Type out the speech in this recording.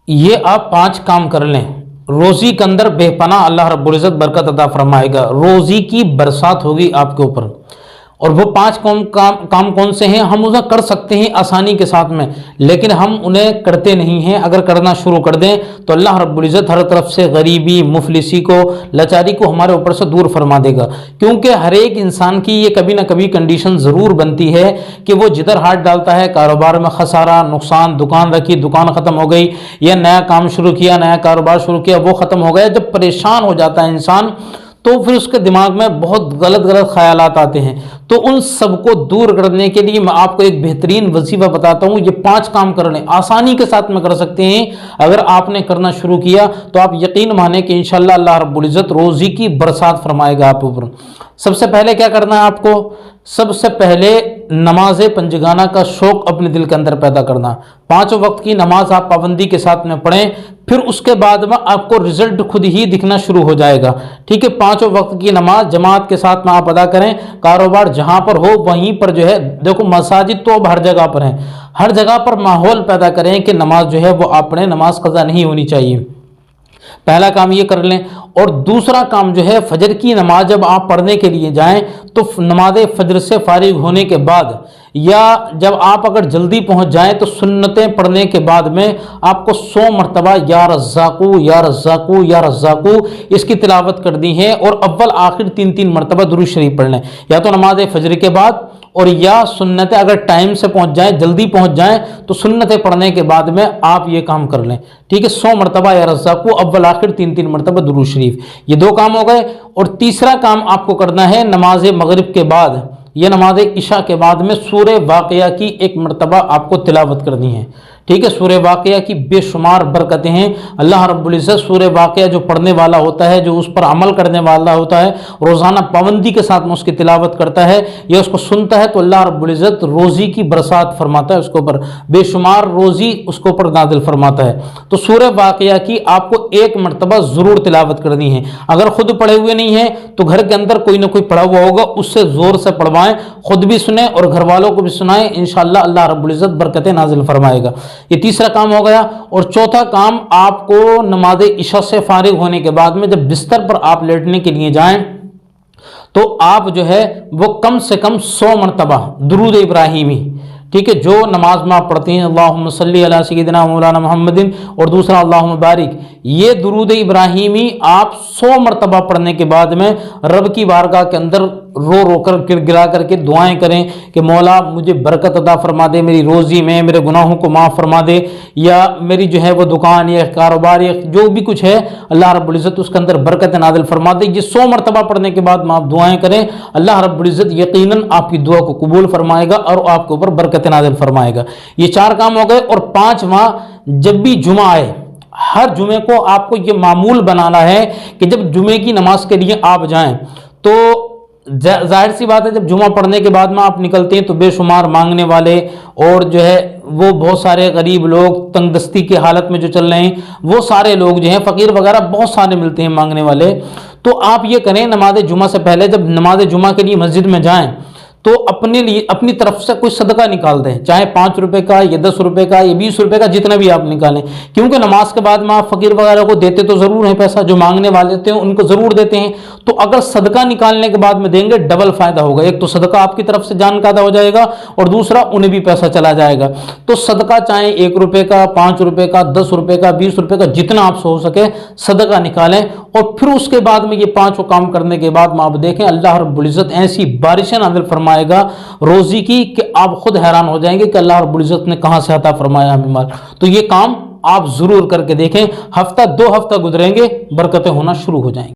یہ آپ 5 کام کر لیں، روزی کے اندر بے پناہ اللہ رب العزت برکت عطا فرمائے گا، روزی کی برسات ہوگی آپ کے اوپر۔ اور وہ 5 کام کون سے ہیں؟ ہم اسے کر سکتے ہیں آسانی کے ساتھ میں، لیکن ہم انہیں کرتے نہیں ہیں۔ اگر کرنا شروع کر دیں تو اللہ رب العزت ہر طرف سے غریبی، مفلسی کو، لاچاری کو ہمارے اوپر سے دور فرما دے گا، کیونکہ ہر ایک انسان کی یہ کبھی نہ کبھی کنڈیشن ضرور بنتی ہے کہ وہ جدھر ہاتھ ڈالتا ہے کاروبار میں خسارہ، نقصان، دکان رکھی، دکان ختم ہو گئی، یا نیا کام شروع کیا، نیا کاروبار شروع کیا، وہ ختم ہو گیا۔ جب پریشان ہو جاتا ہے انسان تو پھر اس کے دماغ میں بہت غلط خیالات آتے ہیں۔ تو ان سب کو دور کرنے کے لیے میں آپ کو ایک بہترین وظیفہ بتاتا ہوں۔ یہ 5 کام کر لیں، آسانی کے ساتھ میں کر سکتے ہیں۔ اگر آپ نے کرنا شروع کیا تو آپ یقین مانیں کہ انشاءاللہ اللہ رب العزت روزی کی برسات فرمائے گا آپ اوپر۔ سب سے پہلے کیا کرنا ہے آپ کو؟ سب سے پہلے نماز پنجگانہ کا شوق اپنے دل کے اندر پیدا کرنا۔ 5 وقت کی نماز آپ پابندی کے ساتھ میں پڑھیں، پھر اس کے بعد میں آپ کو رزلٹ خود ہی دکھنا شروع ہو جائے گا۔ ٹھیک ہے، 5 وقت کی نماز جماعت کے ساتھ میں آپ ادا کریں۔ کاروبار جہاں پر ہو وہیں پر جو ہے، دیکھو مساجد تو اب ہر جگہ پر ہیں، ہر جگہ پر ماحول پیدا کریں کہ نماز جو ہے وہ آپ نے نماز قضا نہیں ہونی چاہیے۔ پہلا کام یہ کر لیں۔ اور دوسرا کام جو ہے، فجر کی نماز جب آپ پڑھنے کے لیے جائیں تو نماز فجر سے فارغ ہونے کے بعد، یا جب آپ اگر جلدی پہنچ جائیں تو سنتیں پڑھنے کے بعد میں آپ کو 100 مرتبہ یا رزاقو یا رزاقو یا رزاقو اس کی تلاوت کر دی ہے، اور اول آخر 3 مرتبہ درود شریف پڑھ لیں، یا تو نماز فجر کے بعد، اور یا سنتیں اگر ٹائم سے پہنچ جائیں، جلدی پہنچ جائیں تو سنتیں پڑھنے کے بعد میں آپ یہ کام کر لیں۔ ٹھیک ہے، 100 مرتبہ یا رزاقو، اول آخر 3 مرتبہ درود شریف، یہ 2 کام ہو گئے۔ اور تیسرا کام آپ کو کرنا ہے، نماز مغرب کے بعد یا نماز عشاء کے بعد میں سورہ واقعہ کی 1 مرتبہ آپ کو تلاوت کرنی ہے۔ ٹھیک ہے، سورہ واقعہ کی بے شمار برکتیں ہیں۔ اللہ رب العزت سورہ واقعہ جو پڑھنے والا ہوتا ہے، جو اس پر عمل کرنے والا ہوتا ہے، روزانہ پابندی کے ساتھ میں اس کی تلاوت کرتا ہے یا اس کو سنتا ہے، تو اللہ رب العزت روزی کی برسات فرماتا ہے اس کے اوپر، بے شمار روزی اس کے اوپر نازل فرماتا ہے۔ تو سورہ واقعہ کی آپ کو 1 مرتبہ ضرور تلاوت کرنی ہے۔ اگر خود پڑھے ہوئے نہیں ہیں تو گھر کے اندر کوئی نہ کوئی پڑھا ہوا ہوگا، اس سے زور سے پڑھوائیں، خود بھی سنیں اور گھر والوں کو بھی سنائیں، انشاءاللہ اللہ رب العزت برکتیں نازل فرمائے گا۔ یہ تیسرا کام ہو گیا۔ اور چوتھا کام، آپ کو نماز عشاء سے فارغ ہونے کے بعد میں جب بستر پر آپ لیٹنے کے لیے جائیں تو آپ جو ہے وہ کم سے کم 100 مرتبہ درود ابراہیمی، ٹھیک ہے، جو نماز میں آپ پڑھتے ہیں، اللہم صلی علی سیدنا مولانا محمد، اور دوسرا اللہم بارک، یہ درود ابراہیمی آپ 100 مرتبہ پڑھنے کے بعد میں رب کی بارگاہ کے اندر رو رو کر گرا کر کے دعائیں کریں کہ مولا مجھے برکت عطا فرما دے میری روزی میں، میرے گناہوں کو معاف فرما دے، یا میری جو ہے وہ دکان یا کاروبار یا جو بھی کچھ ہے اللہ رب العزت اس کے اندر برکت نازل فرما دے۔ یہ 100 مرتبہ پڑھنے کے بعد آپ دعائیں کریں، اللہ رب العزت یقیناً آپ کی دعا کو قبول فرمائے گا اور آپ کے اوپر برکت نازل فرمائے گا۔ یہ 4 کام ہو گئے۔ اور 5واں، جب بھی جمعہ آئے، ہر جمعے کو آپ کو یہ معمول بنانا ہے کہ جب جمعے کی نماز کے لیے آپ جائیں تو ظاہر سی بات ہے، جب جمعہ پڑھنے کے بعد میں آپ نکلتے ہیں تو بے شمار مانگنے والے اور جو ہے وہ بہت سارے غریب لوگ، تنگ دستی کی حالت میں جو چل رہے ہیں، وہ سارے لوگ جو ہیں، فقیر وغیرہ بہت سارے ملتے ہیں مانگنے والے۔ تو آپ یہ کریں، نماز جمعہ سے پہلے جب نماز جمعہ کے لیے مسجد میں جائیں تو اپنے لیے اپنی طرف سے کوئی صدقہ نکال دیں، چاہے 5 روپے کا یا 10 روپے کا یا 20 روپے کا، جتنا بھی آپ نکالیں، کیونکہ نماز کے بعد میں آپ فقیر وغیرہ کو دیتے تو ضرور ہیں پیسہ، جو مانگنے والے ہوتے ہیں ان کو ضرور دیتے ہیں۔ تو اگر صدقہ نکالنے کے بعد میں دیں گے، ڈبل فائدہ ہوگا، ایک تو صدقہ آپ کی طرف سے جان کا ادا ہو جائے گا اور دوسرا انہیں بھی پیسہ چلا جائے گا۔ تو صدقہ چاہے 1 روپے کا، 5 روپے کا، 10 روپے کا، 20 روپے کا، جتنا آپ سے ہو سکے صدقہ نکالیں۔ اور پھر اس کے بعد میں یہ 5 کام کرنے کے بعد میں آپ دیکھیں اللہ رب العزت ایسی بارشیں نازل فرمائے گا روزی کی کہ آپ خود حیران ہو جائیں گے کہ اللہ رب العزت نے کہاں سے عطا فرمایا ہمیں مال۔ تو یہ کام آپ ضرور کر کے دیکھیں، ہفتہ 2 ہفتہ گزریں گے، برکتیں ہونا شروع ہو جائیں گی۔